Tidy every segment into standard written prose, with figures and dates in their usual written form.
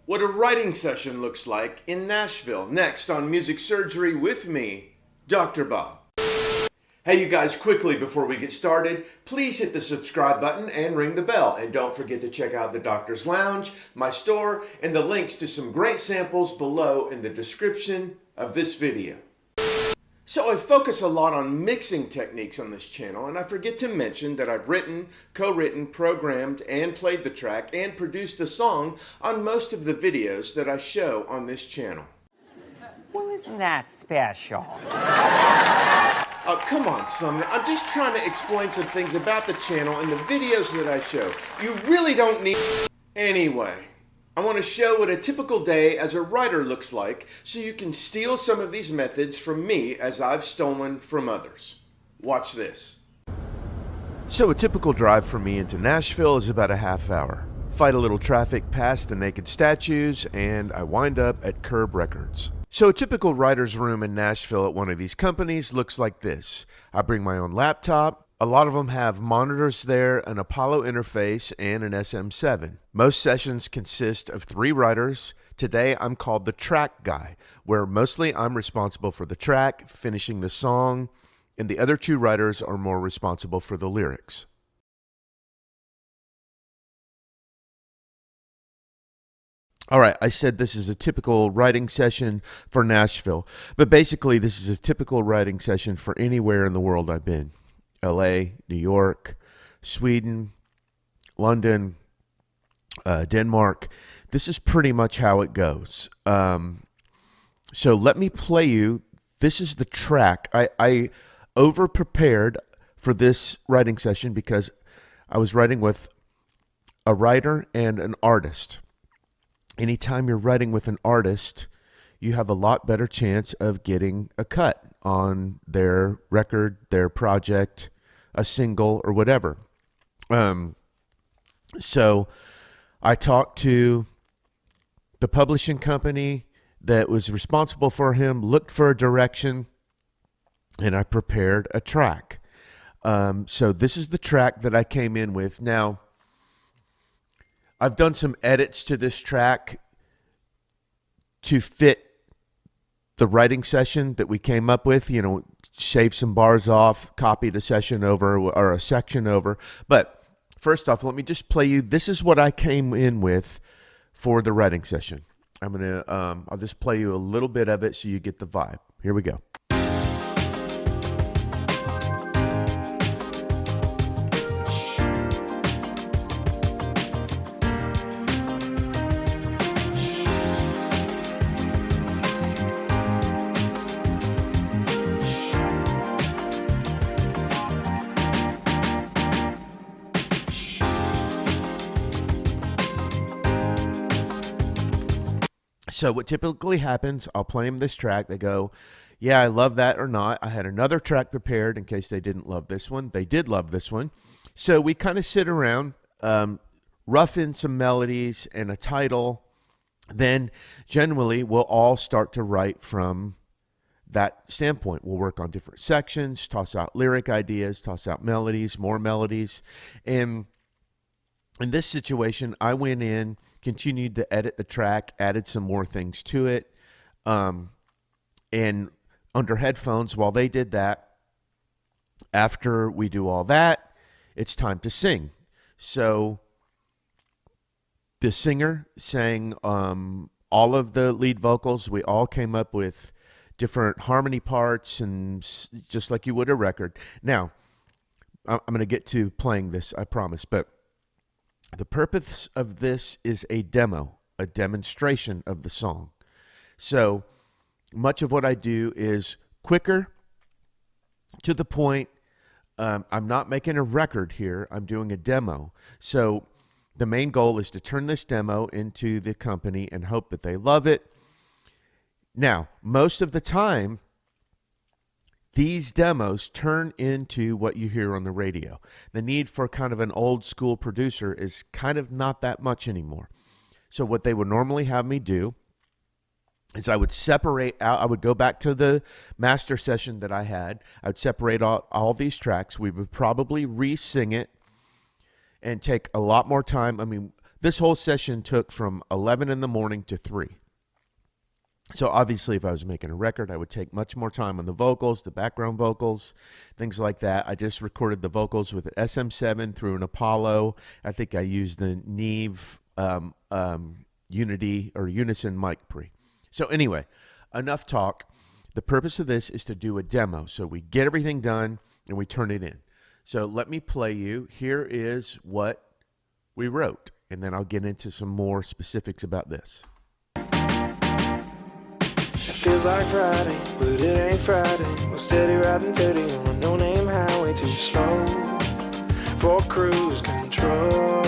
What a writing session looks like in Nashville. Next on Music Surgery with me, Dr. Bob. Hey you guys, quickly before we get started, please hit the subscribe button and ring the bell. And don't forget to check out the Doctor's Lounge, my store, and the links to some great samples below in the description of this video. So I focus a lot on mixing techniques on this channel, and I forget to mention that I've written, co-written, programmed, and played the track and produced the song on most of the videos that I show on this channel. Well, isn't that special? Oh, come on, Sumner. I'm just trying to explain some things about the channel and the videos that I show. You really don't need... Anyway, I want to show what a typical day as a writer looks like so you can steal some of these methods from me as I've stolen from others. Watch this. So a typical drive for me into Nashville is about a half hour. Fight a little traffic past the naked statues, and I wind up at Curb Records. So a typical writer's room in Nashville at one of these companies looks like this. I bring my own laptop. A lot of them have monitors there, an Apollo interface, and an SM7. Most sessions consist of 3 writers. Today I'm called the track guy, where mostly I'm responsible for the track, finishing the song, and the other 2 writers are more responsible for the lyrics. All right, I said this is a typical writing session for Nashville, but basically this is a typical writing session for anywhere in the world I've been. LA, New York, Sweden, London, Denmark. This is pretty much how it goes. So let me play you. This is the track. I over-prepared for this writing session because I was writing with a writer and an artist. Anytime you're writing with an artist, you have a lot better chance of getting a cut on their record, their project, a single, or whatever. So I talked to the publishing company that was responsible for him, looked for a direction, and I prepared a track. So this is the track that I came in with. Now, I've done some edits to this track to fit the writing session that we came up with, shave some bars off, copied a session over or a section over. But first off, let me just play you. This is what I came in with for the writing session. I'll just play you a little bit of it so you get the vibe. Here we go. So what typically happens, I'll play them this track. They go, yeah, I love that or not. I had another track prepared in case they didn't love this one. They did love this one. So we kind of sit around, rough in some melodies and a title. Then generally we'll all start to write from that standpoint. We'll work on different sections, toss out lyric ideas, toss out melodies, more melodies. And in this situation, I went in, continued to edit the track, added some more things to it. And under headphones, while they did that, after we do all that, it's time to sing. So the singer sang all of the lead vocals. We all came up with different harmony parts, and just like you would a record. Now, I'm going to get to playing this, I promise, but the purpose of this is a demo, a demonstration of the song. So much of what I do is quicker, to the point. I'm not making a record here. I'm doing a demo. So the main goal is to turn this demo into the company and hope that they love it. Now, most of the time, these demos turn into what you hear on the radio. The need for kind of an old school producer is kind of not that much anymore. So what they would normally have me do is I would separate out, I would go back to the master session that I had. I would separate all these tracks. We would probably re-sing it and take a lot more time. I mean, This whole session took from 11 in the morning to 3. So obviously, if I was making a record, I would take much more time on the vocals, the background vocals, things like that. I just recorded the vocals with an SM7 through an Apollo. I think I used the Neve Unity or Unison mic pre. So anyway, enough talk. The purpose of this is to do a demo. So we get everything done and we turn it in. So let me play you. Here is what we wrote, and then I'll get into some more specifics about this. It feels like Friday, but it ain't Friday. We're steady riding 30 on a no-name highway, too slow for cruise control.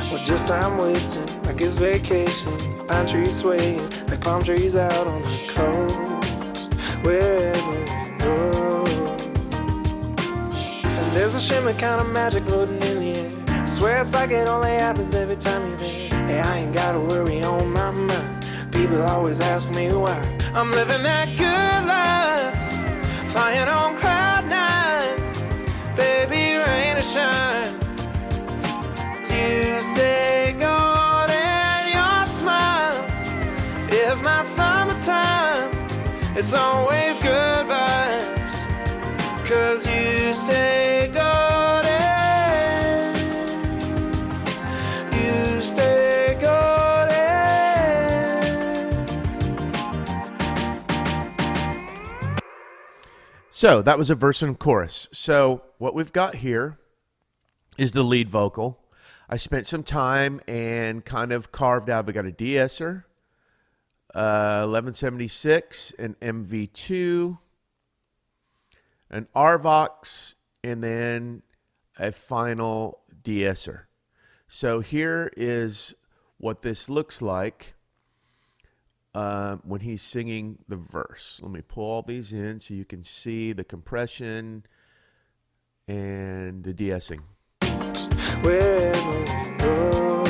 Well, just time wasting, like it's vacation. Pine trees swaying, like palm trees out on the coast. Wherever we go, and there's a shimmer kind of magic floating in the air. I swear it's like it only happens every time you're there. Hey, I ain't gotta worry on my mind. People always ask me why. I'm living that good life, flying on cloud nine. Baby, rain or shine, Tuesday golden, your smile is my summertime. It's always good vibes, 'cause you stay golden. You stay golden. So that was a verse and chorus. So what we've got here is the lead vocal. I spent some time and kind of carved out. We got a de-esser, 1176, an MV2, an RVox, and then a final de-esser. So here is what this looks like when he's singing the verse. Let me pull all these in so you can see the compression and the de-essing. Wherever we go,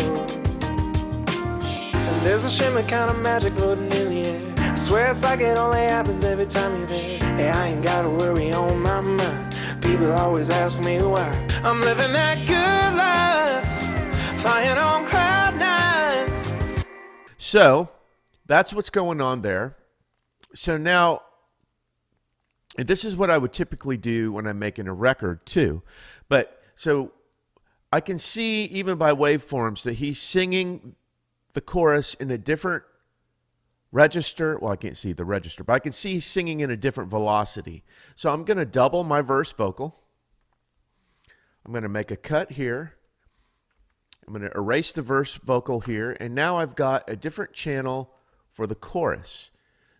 and there's a shimmer kind of magic floating in the air. I swear it's like it only happens every time you're there. Hey, I ain't gotta worry on my mind. People always ask me why. I'm living that good life, flying on cloud nine. So that's what's going on there. So now, and this is what I would typically do when I'm making a record too. But so I can see even by waveforms that he's singing the chorus in a different register. Well, I can't see the register, but I can see he's singing in a different velocity. So I'm going to double my verse vocal. I'm going to make a cut here. I'm going to erase the verse vocal here. And now I've got a different channel for the chorus.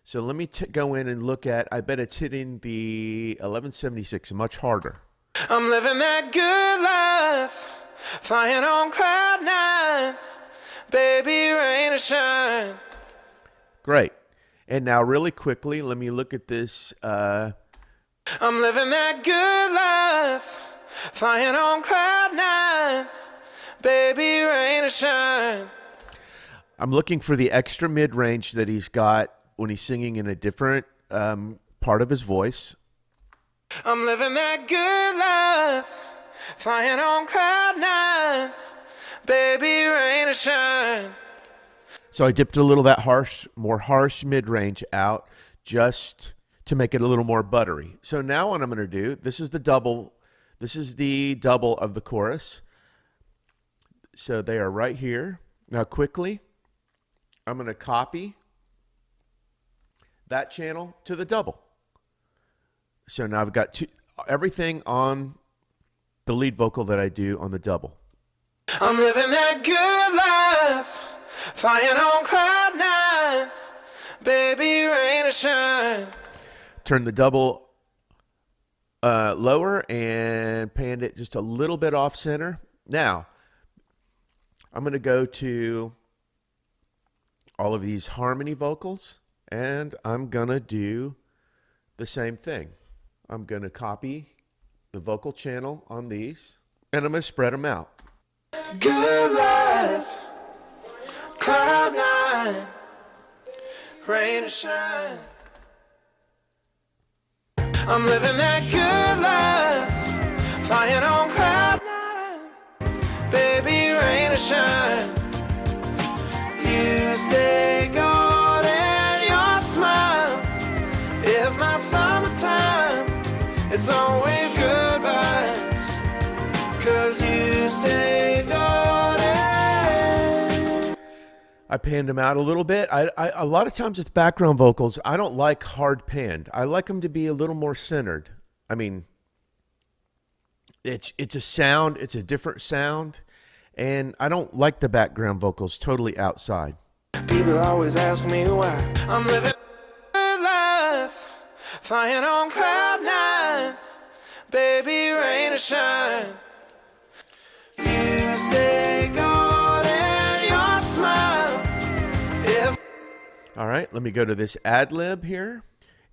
So let me go in and look at, I bet it's hitting the 1176 much harder. I'm living that good life, flying on cloud nine. Baby, rain or shine. Great. And now really quickly, let me look at this. I'm living that good life, flying on cloud nine. Baby, rain or shine. I'm looking for the extra mid-range that he's got when he's singing in a different part of his voice. I'm living that good life, flying on cloud nine. Baby, rain or shine. So I dipped a little that more harsh mid-range out just to make it a little more buttery. So now what I'm going to do, this is the double of the chorus. So they are right here. Now quickly, I'm going to copy that channel to the double. So now I've got everything on the lead vocal that I do on the double. I'm living that good life, flying on cloud nine. Baby, rain or shine. Turn the double lower and pan it just a little bit off center. Now, I'm going to go to all of these harmony vocals, and I'm going to do the same thing. I'm going to copy the vocal channel on these, and I'm going to spread them out. Good life, cloud nine, rain or shine. I'm living that good life, flying on cloud nine. Baby, rain or shine. You stay gold and your smile is my summertime. It's always good vibes, 'cause you stay golden. I panned them out a little bit. A lot of times with background vocals, I don't like hard panned. I like them to be a little more centered. I mean, it's a sound. It's a different sound. And I don't like the background vocals totally outside. People always ask me why I'm living life, flying on cloud nine. Baby, rain or shine, you stay gold and your smile is. All right, let me go to this ad lib here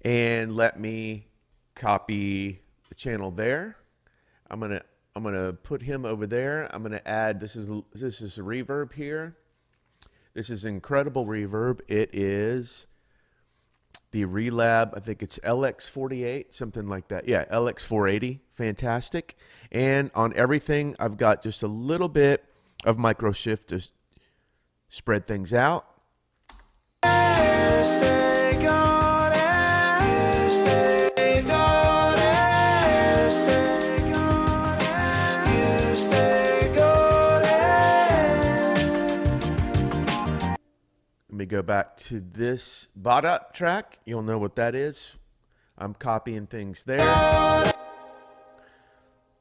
and let me copy the channel there. I'm gonna put him over there. I'm gonna add this is a reverb here. This is incredible reverb. It is the Relab, I think it's LX48, something like that. Yeah, LX480, fantastic. And on everything, I've got just a little bit of micro shift to spread things out. Let me go back to this bottom track. You'll know what that is. I'm copying things there.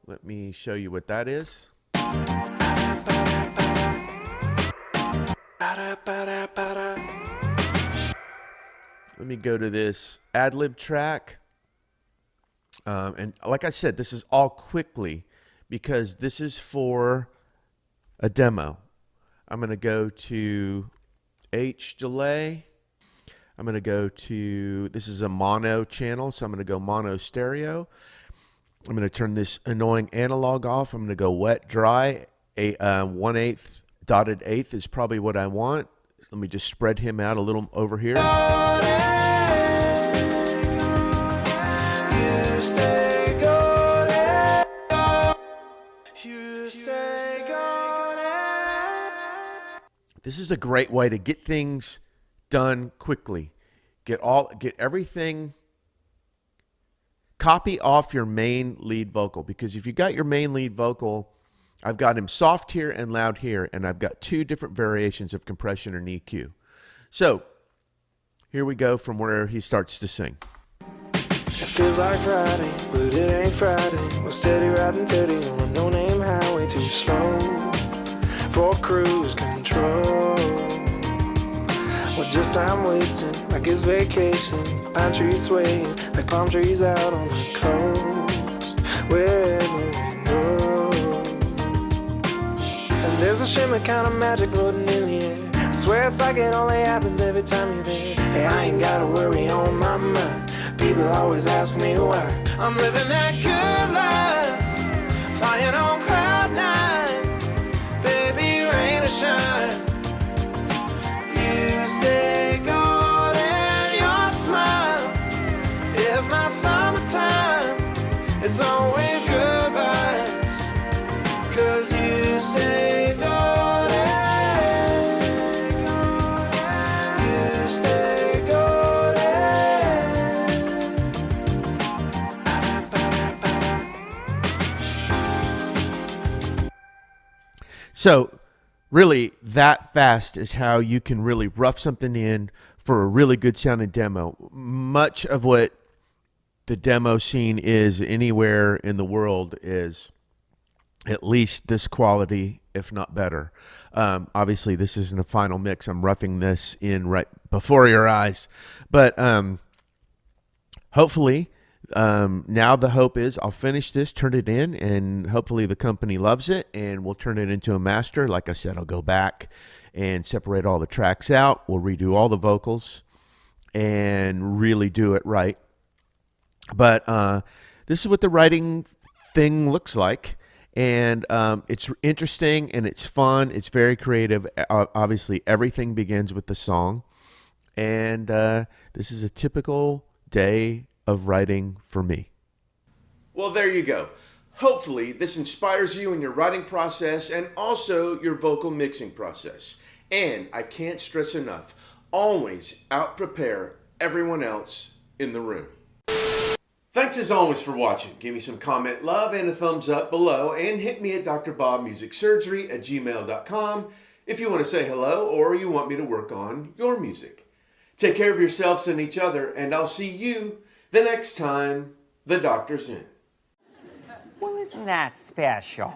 Let me show you what that is. Let me go to this ad-lib track. And like I said, this is all quickly because this is for a demo. I'm going to go to H delay. I'm going to go to, this is a mono channel, so I'm going to go mono stereo. I'm going to turn this annoying analog off. I'm going to go wet, dry. A 1/8 dotted eighth is probably what I want. Let me just spread him out a little over here. This is a great way to get things done quickly. Get everything. Copy off your main lead vocal, because if you got your main lead vocal, I've got him soft here and loud here, and I've got two different variations of compression and EQ. So here we go from where he starts to sing. It feels like Friday, but it ain't Friday. We're steady riding 30 on a no-name highway, too slow for cruise control. Well, just time wasting like it's vacation. Pine trees swaying like palm trees out on the coast. Wherever we go, and there's a shimmer kind of magic floating in the air. I swear it's like it only happens every time you're there. Hey, I ain't gotta worry on my mind. People always ask me why I'm living that good life, flying on cloud nine. Baby, rain or shine, you stay gold and your smile is my summertime. It's always good vibes, 'cause you stay golden. You stay golden. So really, that fast is how you can really rough something in for a really good sounding demo. Much of what the demo scene is anywhere in the world is at least this quality, if not better. Obviously, this isn't a final mix. I'm roughing this in right before your eyes. But hopefully, now the hope is I'll finish this, turn it in, and hopefully the company loves it, and we'll turn it into a master. Like I said, I'll go back and separate all the tracks out. We'll redo all the vocals and really do it right. But this is what the writing thing looks like. And it's interesting and it's fun. It's very creative. Obviously, everything begins with the song. And this is a typical day of writing for me. Well, there you go. Hopefully, this inspires you in your writing process and also your vocal mixing process. And I can't stress enough, always out-prepare everyone else in the room. Thanks as always for watching. Give me some comment love and a thumbs up below, and hit me at drbobmusicsurgery@gmail.com if you want to say hello or you want me to work on your music. Take care of yourselves and each other, and I'll see you the next time the doctor's in. Well, isn't that special?